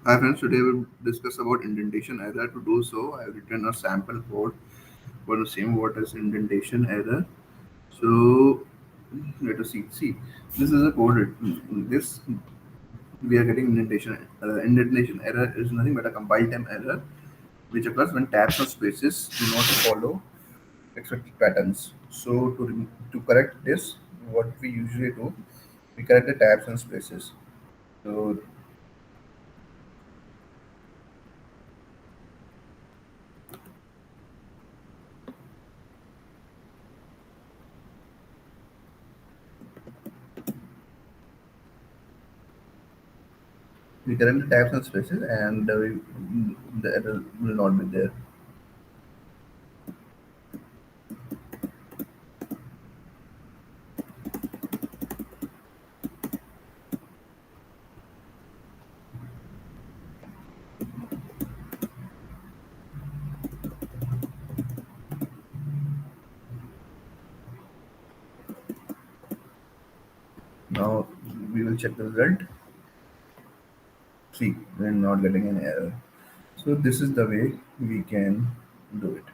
Hi friends, today we'll discuss about indentation error. To do so, I have written a sample code for the same what as indentation error. So let us see. See, this is a code. In this we are getting indentation. Indentation error is nothing but a compile time error which occurs when tabs or spaces do not follow expected patterns. So to correct this, what we usually do, we correct the tabs and spaces. So we correct the tabs and spaces, and the error will not be there. Now we will check the result. See, we're not getting an error. So this is the way we can do it.